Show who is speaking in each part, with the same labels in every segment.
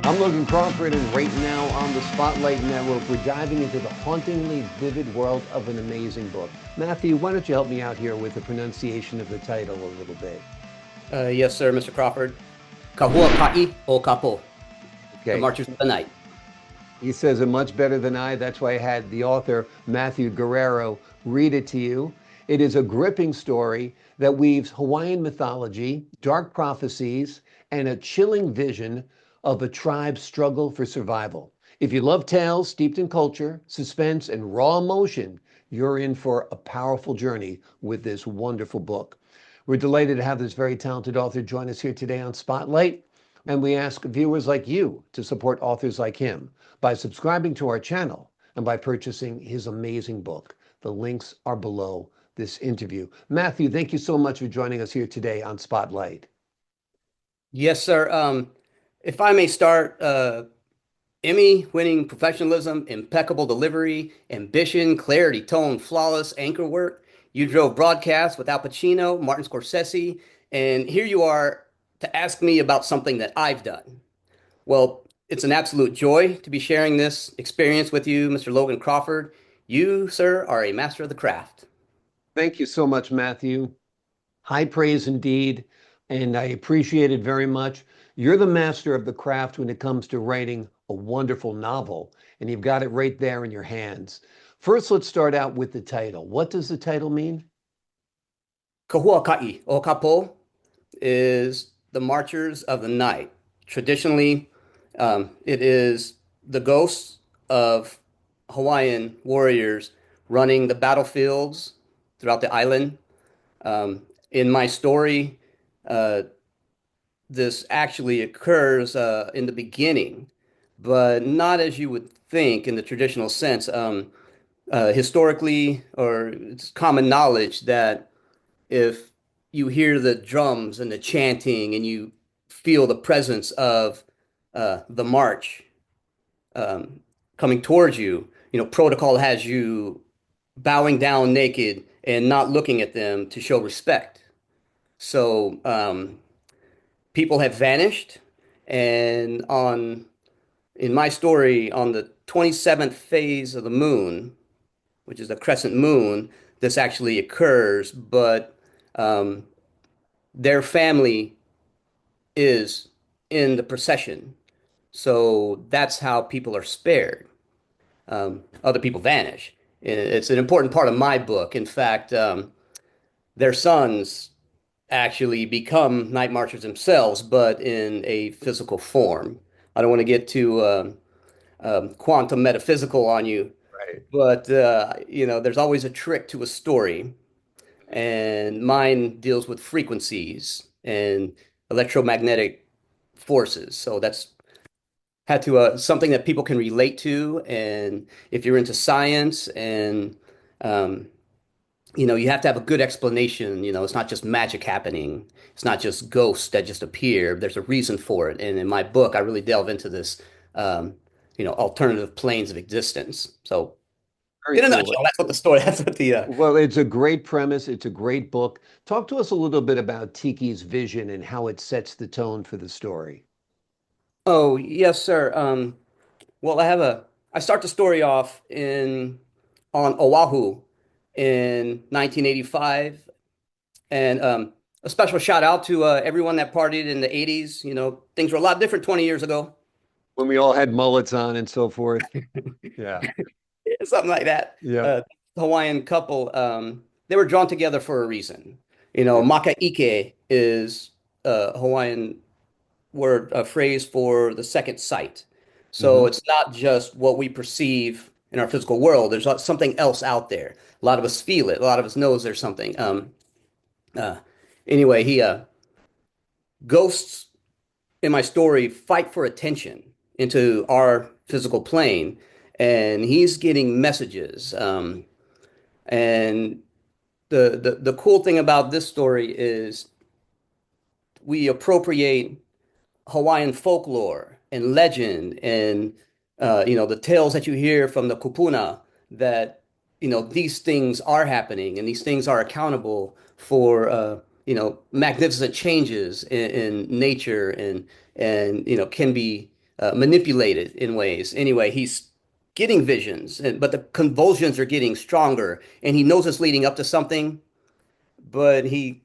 Speaker 1: I'm Logan Crawford, and right now on the Spotlight Network, we're diving into the hauntingly vivid world of an amazing book. Matthew, why don't you help me out here with the pronunciation of the title a little bit?
Speaker 2: Yes, sir, Mr. Crawford. Huaka'i O Ka Po, The
Speaker 1: Okay.
Speaker 2: Marchers of the Night.
Speaker 1: He says it much better than I. That's why I had the author, Matthew Gurrero, read it to you. It is a gripping story that weaves Hawaiian mythology, dark prophecies, and a chilling vision of a tribe's struggle for survival. If you love tales steeped in culture, suspense, and raw emotion, you're in for a powerful journey with this wonderful book. We're delighted to have this very talented author join us here today on Spotlight. And we ask viewers like you to support authors like him by subscribing to our channel and by purchasing his amazing book. The links are below this interview. Matthew, thank you so much for joining us here today on Spotlight.
Speaker 2: Yes, sir. If I may start, Emmy-winning professionalism, impeccable delivery, ambition, clarity, tone, flawless anchor work. You drove broadcasts with Al Pacino, Martin Scorsese, and here you are to ask me about something that I've done. Well, it's an absolute joy to be sharing this experience with you, Mr. Logan Crawford. You, sir, are a master of the craft.
Speaker 1: Thank you so much, Matthew. High praise indeed, and I appreciate it very much. You're the master of the craft when it comes to writing a wonderful novel, and you've got it right there in your hands. First, let's start out with the title. What does the title mean?
Speaker 2: Huaka'i O Ka Po is the Marchers of the Night. Traditionally, it is the ghosts of Hawaiian warriors running the battlefields throughout the island. In my story, uh, this actually occurs in the beginning, but not as you would think in the traditional sense. Historically, or it's common knowledge that if you hear the drums and the chanting and you feel the presence of the march um, coming towards you, protocol has you bowing down naked and not looking at them to show respect. So people have vanished, and in my story, on the 27th phase of the moon, which is the crescent moon, this actually occurs, but um, their family is in the procession. So that's how people are spared. Other people vanish. It's an important part of my book. In fact, their sons actually become night marchers themselves, but in a physical form. I don't want to get too quantum metaphysical on you,
Speaker 1: Right.
Speaker 2: but there's always a trick to a story, and mine deals with frequencies and electromagnetic forces. So that's had to something that people can relate to, and if you're into science and um, you have to have a good explanation. It's not just magic happening. It's not just ghosts that just appear. There's a reason for it. And in my book, I really delve into this, um, alternative planes of existence. So,
Speaker 1: Very
Speaker 2: in a
Speaker 1: cool.
Speaker 2: nutshell, that's what the story. That's what the.
Speaker 1: Well, it's a great premise. It's a great book. Talk to us a little bit about Tiki's vision and how it sets the tone for the story.
Speaker 2: Oh, yes, sir. Well, I start the story off on Oahu in 1985, and a special shout out to everyone that partied in the 80s. Things were a lot different 20 years ago.
Speaker 1: When we all had mullets on and so forth. Yeah.
Speaker 2: Something like that.
Speaker 1: Yep.
Speaker 2: Hawaiian couple, they were drawn together for a reason.
Speaker 1: Yep.
Speaker 2: Maka'ike is a Hawaiian word, a phrase for the second sight. So
Speaker 1: Hmm.
Speaker 2: it's not just what we perceive in our physical world. There's something else out there. A lot of us feel it. A lot of us knows there's something. Uh, anyway, he ghosts in my story fight for attention into our physical plane, and he's getting messages. And the cool thing about this story is we appropriate Hawaiian folklore and legend and the tales that you hear from the kupuna that these things are happening and these things are accountable for magnificent changes in nature and can be manipulated in ways. Anyway, he's getting visions, but the convulsions are getting stronger, and he knows it's leading up to something, but he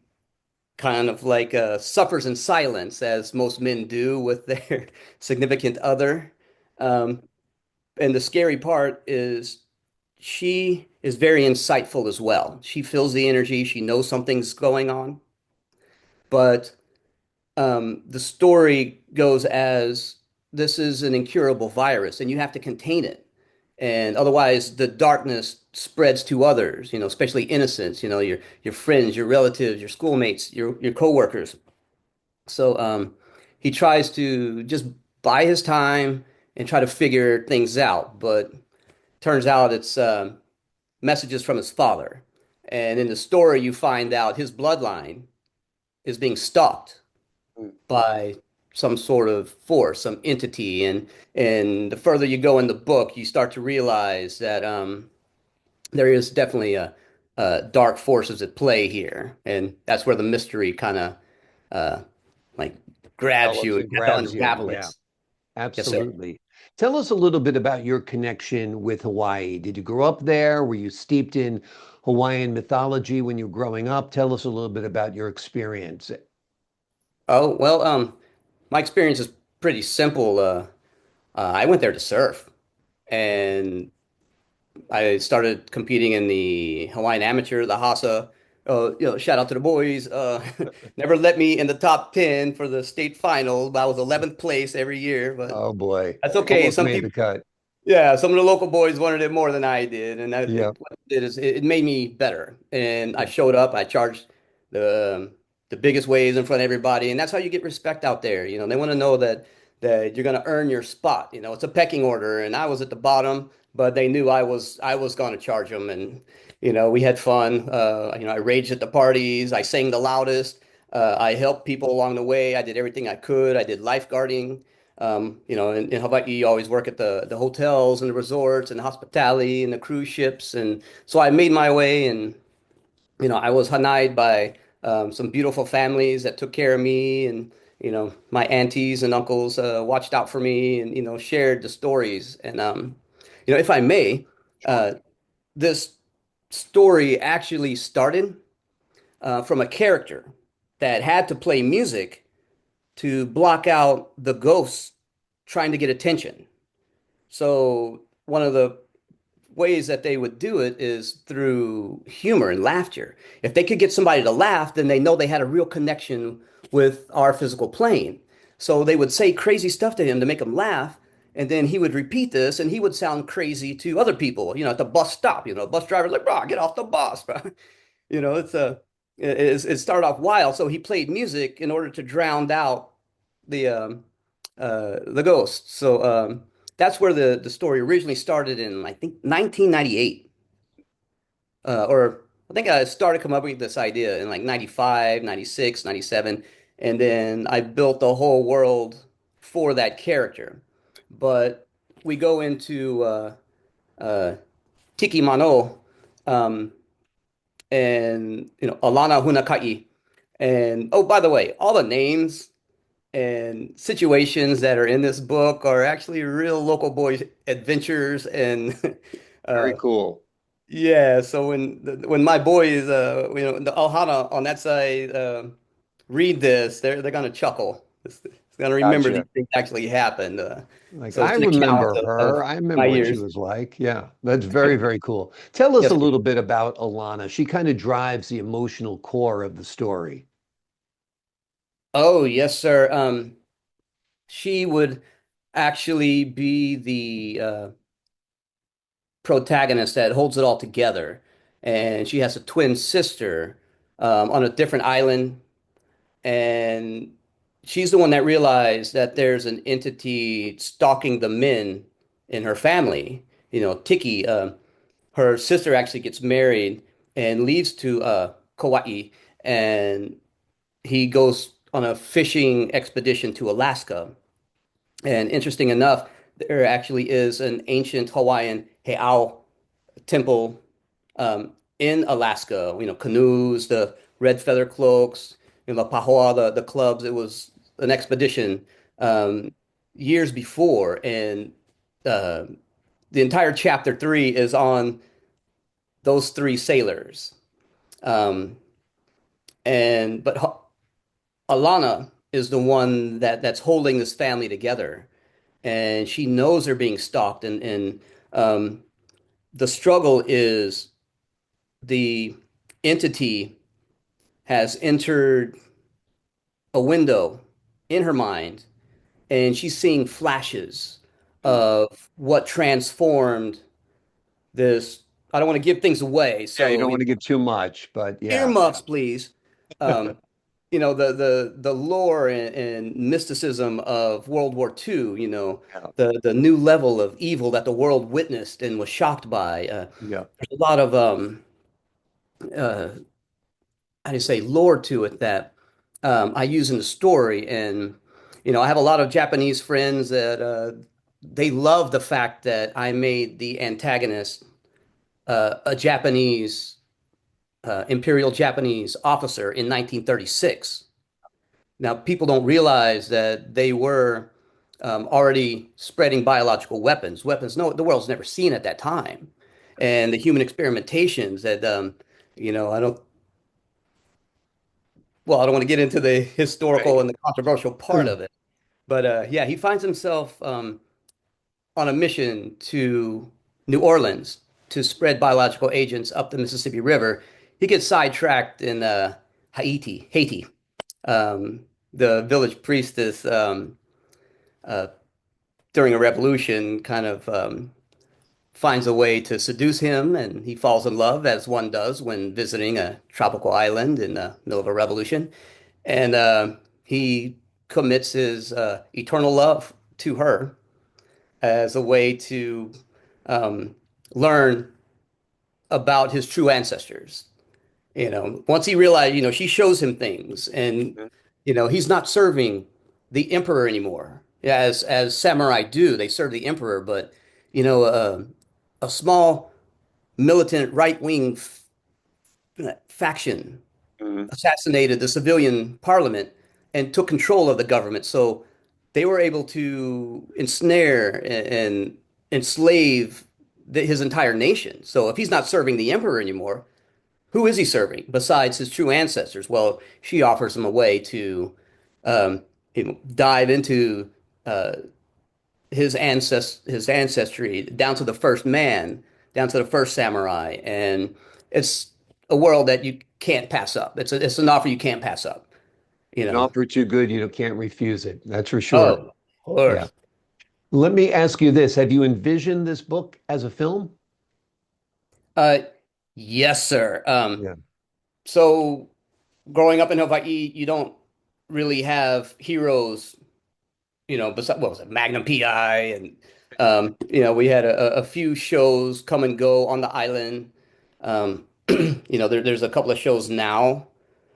Speaker 2: kind of like suffers in silence, as most men do with their significant other. Um, and the scary part is she is very insightful as well. She feels the energy, she knows something's going on, but the story goes as this is an incurable virus and you have to contain it. And otherwise, the darkness spreads to others, especially innocents, your friends, your relatives, your schoolmates, your coworkers. So he tries to just buy his time and try to figure things out, but turns out it's messages from his father. And in the story, you find out his bloodline is being stalked
Speaker 1: Mm.
Speaker 2: by some sort of force, some entity, and the further you go in the book, you start to realize that there is definitely dark forces at play here, and that's where the mystery kind of uh, like grabs you,
Speaker 1: Develops
Speaker 2: and
Speaker 1: and
Speaker 2: you have to
Speaker 1: grabs you.
Speaker 2: unravel
Speaker 1: Yeah,
Speaker 2: it. Yes, sir.
Speaker 1: absolutely. Tell us a little bit about your connection with Hawaii. Did you grow up there? Were you steeped in Hawaiian mythology when you were growing up? Tell us a little bit about your experience.
Speaker 2: Oh, well, my experience is pretty simple. I went there to surf, and I started competing in the Hawaiian Amateur, the Hasa. Shout out to the boys. Never let me in the top 10 for the state final, but I was 11th place every year. But
Speaker 1: Oh boy,
Speaker 2: that's okay.
Speaker 1: almost
Speaker 2: Some
Speaker 1: made the
Speaker 2: people,
Speaker 1: cut.
Speaker 2: yeah, some of the local boys wanted it more than I did, and
Speaker 1: Yeah,
Speaker 2: what it did is it made me better. And I showed up. I charged the biggest waves in front of everybody, and that's how you get respect out there. They want to know that you're going to earn your spot. It's a pecking order, and I was at the bottom, but they knew I was going to charge them, and we had fun. I raged at the parties. I sang the loudest. I helped people along the way. I did everything I could. I did lifeguarding. In Hawaii, you always work at the hotels and the resorts and the hospitality and the cruise ships. And so I made my way, and, I was hanai'd by some beautiful families that took care of me. And, my aunties and uncles watched out for me and, shared the stories. And, if I may,
Speaker 1: sure.
Speaker 2: uh, this story actually started from a character that had to play music to block out the ghosts trying to get attention. So one of the ways that they would do it is through humor and laughter. If they could get somebody to laugh, then they know they had a real connection with our physical plane. So they would say crazy stuff to him to make him laugh, and then he would repeat this, and he would sound crazy to other people. At the bus stop. Bus driver's like, "Bro, get off the bus, bro." It's it started off wild. So he played music in order to drown out the ghost. So that's where the story originally started in, I think, 1998. Or I think I started coming up with this idea in like 95, 96, 97, and then I built the whole world for that character. But we go into uh, Tiki Mano, um, and Alana Hunaka'i. And oh, by the way, all the names and situations that are in this book are actually real local boy adventures. And
Speaker 1: Very
Speaker 2: uh
Speaker 1: cool.
Speaker 2: yeah, so when my boys the Ohana on that side read this, they're gonna chuckle. It's gonna remember these
Speaker 1: Gotcha.
Speaker 2: things actually happened.
Speaker 1: Like
Speaker 2: So
Speaker 1: I
Speaker 2: it's an account
Speaker 1: remember
Speaker 2: of
Speaker 1: her. I
Speaker 2: my
Speaker 1: remember what she
Speaker 2: years.
Speaker 1: was like. Yeah, that's very, very cool. Tell us a
Speaker 2: Yes.
Speaker 1: little bit about Alana. She kind of drives the emotional core of the story.
Speaker 2: Oh, yes, sir. She would actually be the protagonist that holds it all together. And she has a twin sister on a different island. And she's the one that realized that there's an entity stalking the men in her family. Tiki, her sister actually gets married and leaves to Kauai. And he goes on a fishing expedition to Alaska. And interesting enough, there actually is an ancient Hawaiian heiau temple in Alaska. Canoes, the red feather cloaks, the pahoa, the clubs. It was an expedition. Um, years before, and uh, the entire chapter three is on those three sailors. Um, and but Alana is the one that's holding this family together, and she knows they're being stalked, and the struggle is the entity has entered a window in her mind, and she's seeing flashes
Speaker 1: Mm.
Speaker 2: of what transformed this. I don't want to give things away,
Speaker 1: Yeah, you
Speaker 2: so
Speaker 1: don't want to give too much, but yeah.
Speaker 2: earmuffs, please. Um, the lore and mysticism of World War II,
Speaker 1: Yeah.
Speaker 2: the new level of evil that the world witnessed and was shocked by.
Speaker 1: Yeah.
Speaker 2: There's a lot of uh, how do you say lore to it that I use in the story, and I have a lot of Japanese friends that they love the fact that I made the antagonist a Japanese Imperial Japanese officer in 1936. Now, people don't realize that they were already spreading biological weapons, weapons no, the world's never seen at that time. And the human experimentations that, I don't, well, I don't want to get into the historical
Speaker 1: Right.
Speaker 2: and the controversial part of it. But yeah, he finds himself on a mission to New Orleans to spread biological agents up the Mississippi River. He gets sidetracked in Haiti. The village priestess uh, during a revolution kind of finds a way to seduce him, and he falls in love, as one does when visiting a tropical island in the middle of a revolution. And he commits his eternal love to her as a way to um, learn about his true ancestors. Once he realized, she shows him things, and he's not serving the emperor anymore. As samurai do, they serve the emperor, but you know, uh, a small militant right-wing faction
Speaker 1: Mhm.
Speaker 2: assassinated the civilian parliament and took control of the government. So they were able to ensnare and enslave his entire nation. So if he's not serving the emperor anymore, who is he serving besides his true ancestors? Well, she offers him a way to dive into uh, his ancestry down to the first man, down to the first samurai, and it's a world that you can't pass up. It's an offer you can't pass up. You
Speaker 1: An
Speaker 2: know.
Speaker 1: offer too good, you can't refuse it. That's for sure.
Speaker 2: Oh, of
Speaker 1: Yeah.
Speaker 2: course.
Speaker 1: Let me ask you this. Have you envisioned this book as a film?
Speaker 2: Uh, yes, sir.
Speaker 1: Yeah.
Speaker 2: So growing up in Hawaii, you don't really have heroes besides what was it, Magnum PI, and we had a few shows come and go on the island. There's a couple of shows now,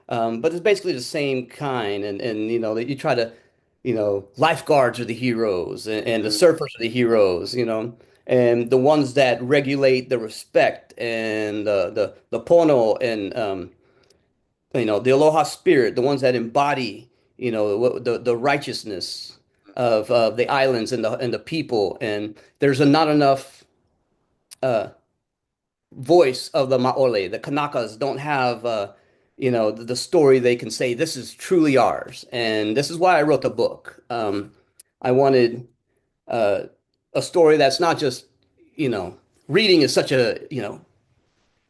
Speaker 2: but it's basically the same kind, and that you try to, lifeguards are the heroes, and the
Speaker 1: Mhm.
Speaker 2: surfers are the heroes, and the ones that regulate the respect and the pono and the aloha spirit, the ones that embody, the righteousness of the islands and the people. And there's not enough uh, voice of the Maole. The Kanakas don't have, the story they can say this is truly ours. And this is why I wrote the book. I wanted uh, a story that's not just, you know, reading is such a,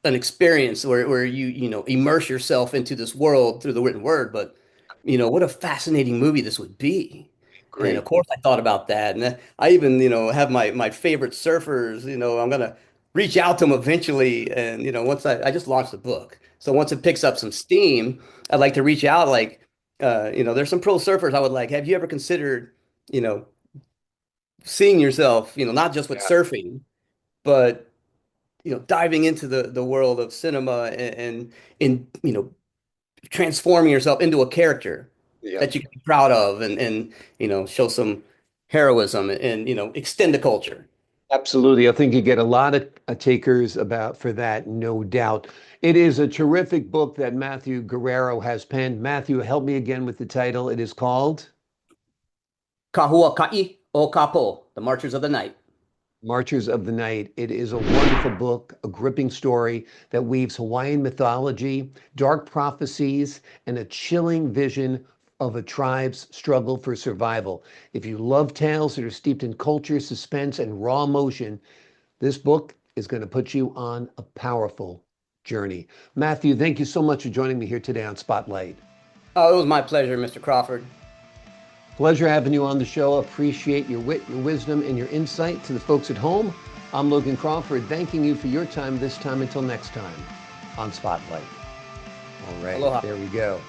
Speaker 2: an experience where you immerse yourself into this world through the written word, but what a fascinating movie this would be. And of
Speaker 1: Great.
Speaker 2: course I thought about that, and I even have my favorite surfers. I'm gonna reach out to them eventually, and once I just launched the book, so once it picks up some steam, I'd like to reach out. Like there's some pro surfers I would like, have you ever considered you know seeing yourself not just with
Speaker 1: Yeah.
Speaker 2: surfing, but diving into the world of cinema, and in transforming yourself into a character
Speaker 1: Yeah.
Speaker 2: that you can be proud of, and show some heroism, and extend the culture.
Speaker 1: Absolutely. I think you get a lot of takers about for that, no doubt. It is a terrific book that Matthew Gurrero has penned. Matthew, help me again with the title. It is called
Speaker 2: Kahuakai O Ka Po, The Marchers of the Night.
Speaker 1: Marchers of the Night. It is a wonderful book, a gripping story that weaves Hawaiian mythology, dark prophecies, and a chilling vision of a tribe's struggle for survival. If you love tales that are steeped in culture, suspense, and raw emotion, this book is going to put you on a powerful journey. Matthew, thank you so much for joining me here today on Spotlight.
Speaker 2: Oh, it was my pleasure, Mr. Crawford.
Speaker 1: Pleasure having you on the show. Appreciate your wit, your wisdom, and your insight. To the folks at home, I'm Logan Crawford, thanking you for your time this time. Until next time on Spotlight. All right,
Speaker 2: Aloha.
Speaker 1: there we go.